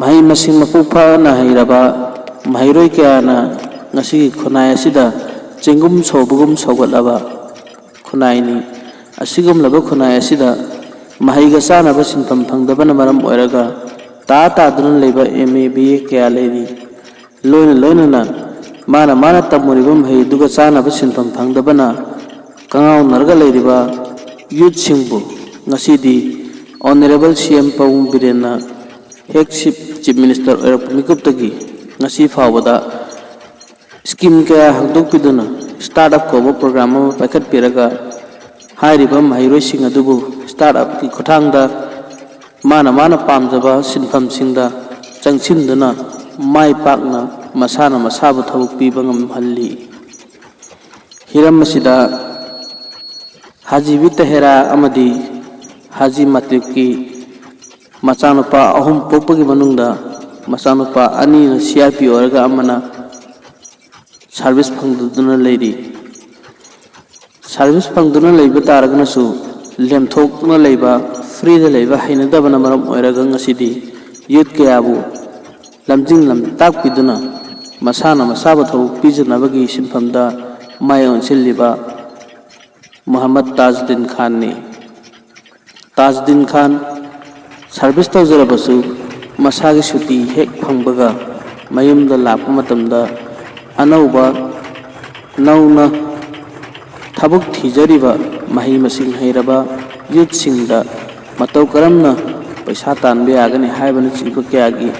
mahai masing mapukpa na hairaba mahairoi kayana ngasi khunai asida chengum sobugum sogalaba khunai ni asigum laba khunai asida mahai ga sana ba sinfam phangdaba na maram oiraga ta dun leba MABA kaya leiri loina na mana tamuribam hai duga sana ba sinfam phangdaba na kangau narga leiriba youth singbu ngasidi honorable CM Pawung Birena Head Chief Minister Mikub Tagi ngasi fawada scheme kaya hangdok piduna startup ko program ma pakat piraga hairiba mahairoi sing adubu startup ki khotangda mana pamjaba sinfam singda changchinduna mai pakna masana masabu thabuk piba ngamhalli hiram masida Haji Vitahera amadi Haji Matriki macanupa ahum pokpagi manungda macanupa ani CRP oraga amana service phangduna leiri service phangduna leiba taragana su lemthokna leiba free da leiba hainadabana maram oraga ngasidi youth kayabu lamjing lam takpiduna masana masaba thau pijanabagi sinfamda mayon silliba Muhammad Tajuddin Khan ne Tajuddin Khan service tawjarabasu masagi suti hek phangbaga mayumda lakpa matamda anauba nauna thabuk thijariba mahi masing hairaba youth singda matau karamna paisa tanbe agani haibana chingpa kyagi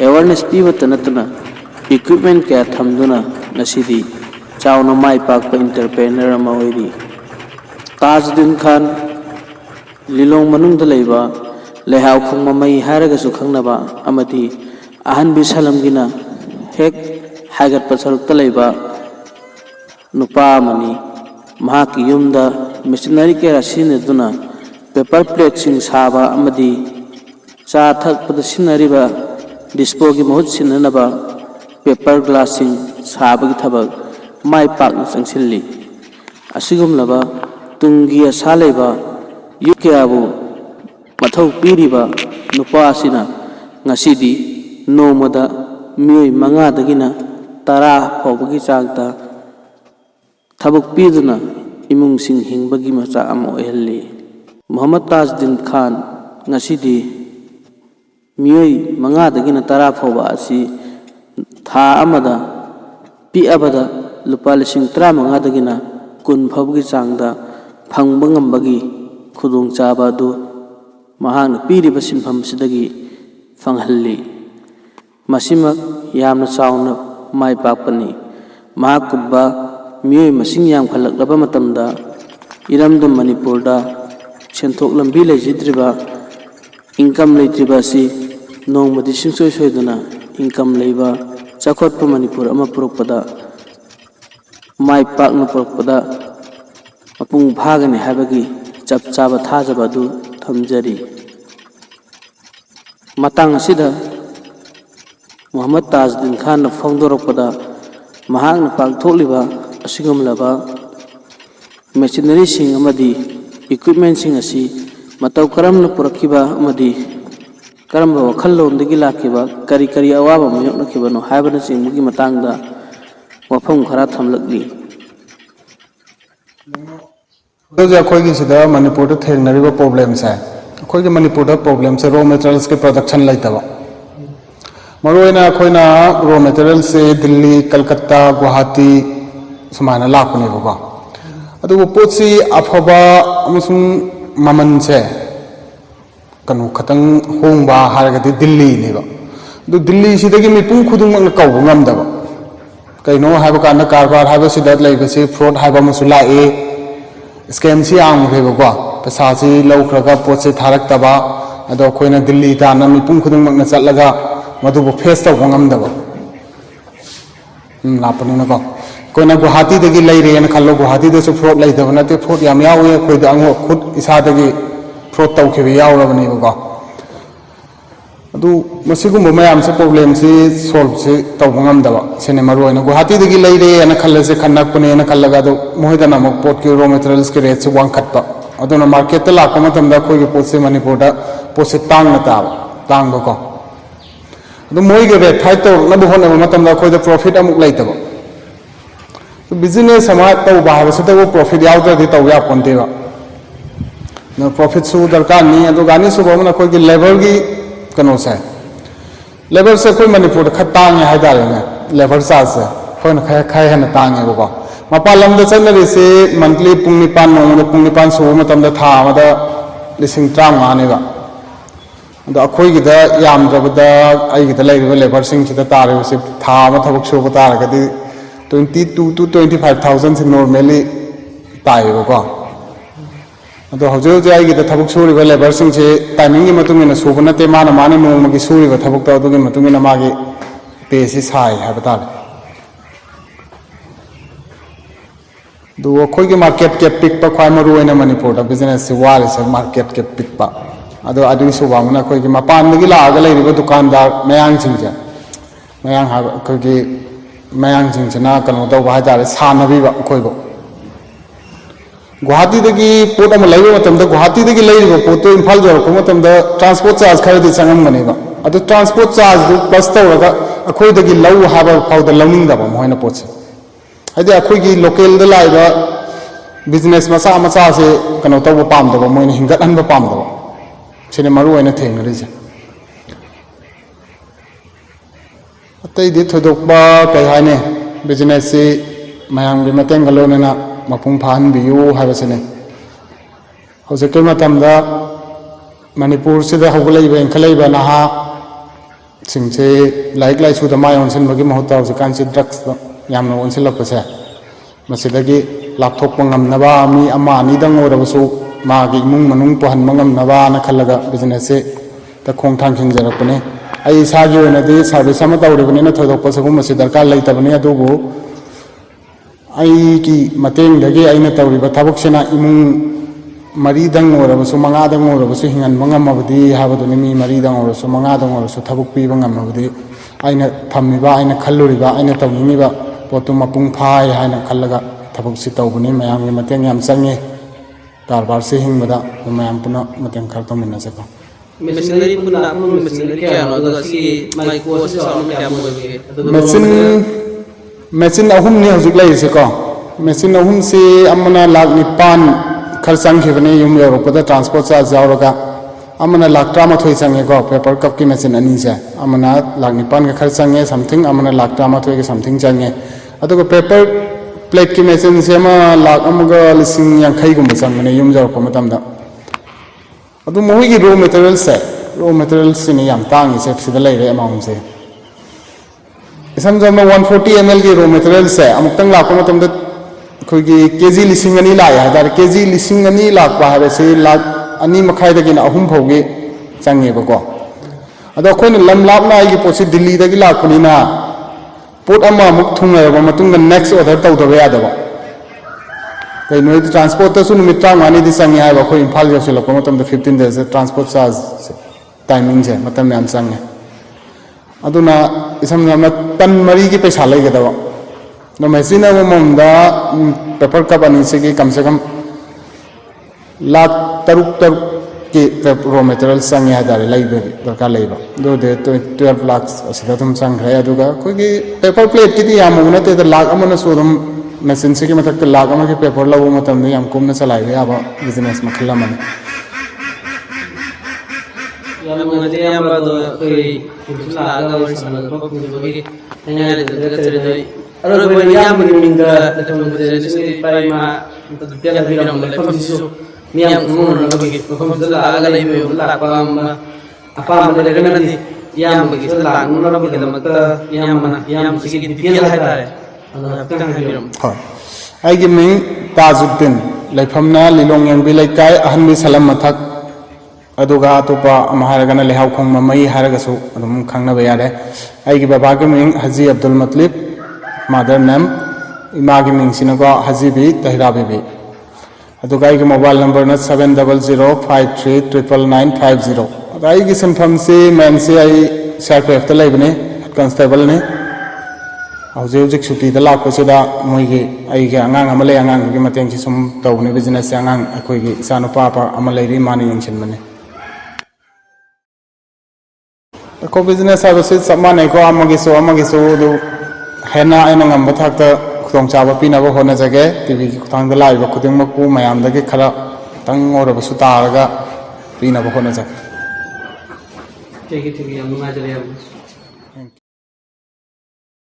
awareness piba tanatana equipment kya thamduna nasidi chauna mai pakpa entrepreneur ama oiri Tajuddin Khan Lilong manung dalaiba lehaw khung mamai haraga su khangnaba amati ahan bi salamgina hek hagat pasaruk talaiba nupa mani mahaki yumda missionary ke rasine duna paper plate sing saba amadi cha thak pada sinariba dispo gi mahut sinanaba paper glass sing saba gi thabak mai pak sangsilli asigum laba tungi asaleba yukayabu mathau piriba nupa asina ngasidi nomada mioi manga dagina tara phobagi changta thabuk piduna imung sing hingbagi macha am ohelli Muhammad Tajuddin Khan ngasidi mioi manga dagina tara phoba asi tha amada pi abada lupa lising 35 dagina kun phobagi changda phangba ngambagi khudung chaba du mahana piriba sinfam sidagi phanghalli masimak yamna chauna mai pakpani mahakubba mioi masing yam khalakaba matamda iramdam Manipurda senthok lambi lejidriba income leitriba si nongmadi singsoy soiduna income leiba chakhotpa Manipur ama purokpada mai pakna purokpada mapung bhagani habagi chap chaba thajaba du thamjari matang asida Muhammad Tajuddin Khan na phongdorokpada mahakna pakthokliba asigumlaba machinery sing amadi equipment sing asi matau karamna purakhiba amadi karamba wakhallondagi lakiba kari awaba mayoknakibano haibana singmugi matangda wafam khara thamlakli Manipur to problems hai Manipur problems raw materials ke production laitaba maroina khoina raw materials se Delhi Kolkata Guwahati samana lakune baba adu potsi afaba amusung maman se kanu khatang hongba haragati Delhi neba du Delhi sidagi mipung khudung mang kaw ngamdaba kaino haiba kana karbar haiba sidat laibase fraud haiba masula e scam si ang bego pesa si low khraga pot se tharak taba ado khoina Delhi ta na mipung khudung mang na chatlaga madu bo face ta ngam daba lapani na ko koina Guwahati dagi laire en khallo Guwahati de so fraud lai daba na te fraud yam yawe khoi da ngo khud isa dagi fraud taw khebe yaw rabani ko adu masigu mo mayam se problem si solve se taw ngam daba sene maru ina Guwahati dagi laire en khalle se khannak pune en khallaga do mohida na mo pot ki raw materials ke rate se wang khatpa aduna market ta lakama tamda khoi ki pot se Manipur da pot se tang na ta tang ko ꯑꯗꯨ ꯃꯣꯏꯒꯤ rate fight ꯇꯧꯔꯛꯅꯕ ꯍꯣꯠꯅꯕ ꯃꯇꯝꯗ ꯑꯩꯈꯣꯏꯗ profit ꯑꯃꯨꯛ ꯂꯩꯇꯕ business ꯑꯃ ꯇꯧꯕ ꯍꯥꯏꯕꯁꯤꯗꯕꯨ profit ꯌꯥꯎꯗ꯭ꯔꯗꯤ ꯇꯧꯕ ꯌꯥꯄꯣꯟꯇꯦꯕ ꯄ꯭ꯔꯣꯐꯤꯠꯁꯨ ꯗꯔꯀꯥꯔꯅꯤ ꯑꯗꯨꯒ ꯑꯅꯤꯁꯨꯕ ꯑꯃꯅ ꯑꯩꯈꯣꯏꯒꯤ ꯂꯦꯕꯔꯒꯤ ꯀꯩꯅꯣꯁꯦ ꯂꯦꯕꯔꯁꯦ ꯑꯩꯈꯣꯏ ꯃꯅꯤꯄꯨꯔꯗ ꯈꯔ ꯇꯥꯡꯉꯦ ꯍꯥꯏꯇꯥꯔꯦꯅꯦ ꯂꯦꯕꯔ ꯆꯥꯔꯖꯁꯦ ꯑꯩꯈꯣꯏꯅ ꯈꯔ ꯍꯦꯟꯅ ꯇꯥꯡꯉꯦꯕꯀꯣ ꯃꯄꯥꯟ ꯂꯝꯗ ꯆꯠꯅꯔꯤꯁꯤ ꯃꯟꯊꯂꯤ ꯄꯨꯡ 9 ꯅꯣꯡꯃꯗ ꯄꯨꯡ 9 ꯁꯨꯕ ꯃꯇꯝꯗ ꯊꯥ ꯑꯃꯗ 50,000 ꯑꯗꯣ ꯑꯩꯈꯣꯏꯒꯤꯗ ꯌꯥꯝꯗ꯭ꯔꯕꯗ ꯑꯩꯒꯤꯗ ꯂꯩꯔꯤꯕ ꯂꯦꯕꯔꯁꯤꯡꯁꯤꯗ ꯇꯥꯔꯤꯕꯁꯤ ꯊꯥ ꯑꯃ ꯊꯕꯛ ꯁꯨꯕ ꯇꯥꯔꯒꯗꯤ 22,000 to 25,000 ꯅꯣꯔꯃꯦꯂꯤ ꯇꯥꯏꯌꯦꯕꯀꯣ ꯑꯗꯣ ꯍꯧꯖꯤꯛ ꯍꯧꯖꯤꯛ ꯑꯩꯒꯤꯗ ꯊꯕꯛ ꯁꯨꯔꯤꯕ ꯂꯦꯕꯔꯁꯤꯡꯁꯤ ꯇꯥꯏꯃꯤꯡꯒꯤ ꯃꯇꯨꯡ ꯏꯟꯅ ꯁꯨꯕ ꯅꯠꯇꯦ ꯃꯥꯅ ꯅꯣꯡꯃꯒꯤ ꯁꯨꯔꯤꯕ ꯊꯕꯛꯇꯣ ꯑꯗꯨꯒꯤ ꯃꯇꯨꯡ ꯏꯟꯅ ꯃꯥꯒꯤ ꯄꯦꯁꯤ ꯁꯥꯏ ꯍꯥꯏꯕ ꯇꯥꯔꯦ ꯑꯗꯨꯒ ꯑꯩꯈꯣꯏꯒꯤ ꯃꯥꯔꯀꯦꯠ ꯀꯦꯞ ꯄꯤꯛꯄ ꯈ꯭ꯋꯥꯏ ꯃꯔꯨꯑꯣꯏꯅ ꯃꯅꯤꯄꯨꯔꯗ ꯕꯤꯖꯤꯅꯦꯁꯁꯤ ꯋꯥꯔꯤꯁꯦ ꯃꯥꯔꯀꯦꯠ ꯀꯦꯞ ꯄꯤꯛꯄ ꯑꯗꯣ ꯑꯗꯨꯒꯤ ꯁꯨꯕ ꯑꯃꯅ ꯑꯩꯈꯣꯏꯒꯤ ꯃꯄꯥꯟꯗꯒꯤ ꯂꯥꯛꯑꯒ ꯂꯩꯔꯤꯕ ꯗꯨꯀꯥꯟꯗꯥꯔ ꯃꯌꯥꯡꯁꯤꯡꯁꯦ ꯃꯌꯥꯡ ꯍꯥꯏꯕ ꯑꯩꯈꯣꯏꯒꯤ ꯃꯌꯥꯡꯁꯤꯡꯁꯤꯅ ꯀꯩꯅꯣ ꯇꯧꯕ ꯍꯥꯏꯇꯥꯔꯦ ꯁꯥꯟꯅꯕꯤꯕ ꯑꯩꯈꯣꯏꯕꯨ गुवाहाटीदगी पोट अमा लैबा मतमदा गुवाहाटीदगी लैरिबा पोटो इम्फाल जरकपा मतमदा ट्रांसपोर्ट चार्ज खरदी चंगमगनेबा अदु ट्रांसपोर्ट चार्ज दु प्लस तौरगा अखोइदगी लौ हाबा फाउदा लौनिंगदबा मोइना पोटसे हाइदि अखोइगी लोकल दा लाइबा बिजनेस मसा मसा से कनो तौबा पामदबा मोइना हिंगतहनबा पामदबा सिने मरु ओइना थेंगरिसे अतैदि थोदोकबा कै हाइने बिजनेस से मयांगी मतेंग लोनेना मपुंग फाहनबियु हाइबसिने हौजिकि मतमदा मणिपुर सिदा हौगलैबा इंखलैबा नहा सिंसे लाइक लाइसुदा माय ओनसिनबगी महत्ता हौजिकानसि ड्रग्स यामना ओनसिलपसे मसिदगी लापथोकपा ngamnaba मी अमा अनिदंग ओरबसु मागी इमुंग मनुंग पहनबा ngamnaba ना खल्लगा बिजनेस से ता खोंग थांखिंजरपने आई सागी ओइनादि सर्विस अमा तौरिबनिना थोदोकपा सगुमसि दरकार लैतबनि अदुबु की मतेंगदगी आइना तौरिबा थबकसिना इमुंग मरीदंग ओरबसु मंगादंग ओरबसु हिंगनबा ngamabdi हाबदुनि मी मरीदंग ओरसु मंगादंग ओरसु थबक पीबा ngamabdi आइना थम्मिबा आइना खल्लुरिबा आइना तौनिंगिबा पोतु मपुंग फाय हाइना खल्लगा थबकसि तौबनि मयामगी मतेंग याम चंगे कारबार से हिंगबदा मयाम पुना मतेंग खर तौमिन्नसेको मेसिनरी पुना पुन मेसिनरी क्या नो दसी माइक कोर्स साउंड क्या मोगे मेसिन अहुम ने हजिक लैसेको मेसिन अहुम से अमना लाख 9 खर चंगिबने युम योरपदा ट्रांसपोर्ट चार्ज यावरगा अमना लाख 13 चंगेको पेपर कप की मेसिन अनि से अमना लाख 9 का खर चंगे समथिंग अमना लाख 13 के समथिंग चंगे अदुगो पेपर प्लेट की मेसिन से अमा लाख अमगा लिसिंग यांखै गुम चंगने युम योरप मतमदा अदु मोहिगी रो मटेरियल्स ने याम तांगी से सिदा लैरे अमाउंट से इसम जम 140 ml की रो मटेरियल से अमुक्तंग लाख मतमदा अखोगी केजी लिसिंग अनि लाय हादार केजी लिसिंग अनि लाख हाबसे लाख अनि मखाइदगिना अहुम फौगे चंगेबको अदो अखोइना लम लापना आइगी पोसी दिल्ली दगी लाखनिना पोट अमा मुक थुंगरबा मतुंगा नेक्स्ट ऑर्डर तौदबा यादबा कइनो ट्रांसपोर्ट तसु निमित 3 दि चंगे हाबा अखोइ इम्फाल जसिलको मतमदा 15 डेज ट्रांसपोर्ट चार्ज टाइमिंग से मतम याम चंगे अदुना इसम नामना तन मरी की पैसा लेगदबा नो मेसिन अममदा पेपर कप अनि से कम से कम लाख 3 की रॉ मटेरियल संगे हादारे लैबे दरकार लैबा दो दे 12 लाख असिदा तुम संग्रह अदुगा कोगी पेपर प्लेट की याम उनते द लाख अमन सोदम मेसिन से की मतलब लाख अम के पेपर लबो मतम याम कुमना चलाइबे याबा बिजनेस मखला मन याम ngade yam ba do koi kutula aga wari sana ko ko bi ngale daga tere doi aro bo yam gi minga da fam de ni pai ma da bi ram le fam su miyam ngun na bi ko fam da aga lai me la pa ma apa ma de gana ni yam gi sa la ngun na bi da mata yam sigi di piel hai tare ana tang bi ram ha ai gi ming tajuddin laifamna lilong yang bi lai kai ahan bi salam mathak अदुगा अतोपा अमहारगना लेहाव खोंग ममई हारगसु अदुम खंगनबा यारे आइगी बाबा के Ming Haji Abdul मतलिब mother name इमा के Ming सिनगो हाजी B तहिरा B अदुगा आइगी mobile number न 7005399950 आइगी सनफम से man से आई CRPF त लेबने constable ने हौजे हौजे छुट्टी द लाखोसिदा मोइगी आइगी अंगांग अमले अंगांग की मतेंग सि सुम तौने बिजनेस से अंगांग अखोइगी सानो पापा अमलेरी माने यंगसिन मने को बिजनेस है चप माने को हेना अना ngam थकता खुदों चाब पीनब होनाजगे टीवी की खुदांग लाइव खुदिंगमकु मयामदगे खरा तंग ओरबसु तारगा पीनब होनाजगे ठीक है हम नुंगाजरे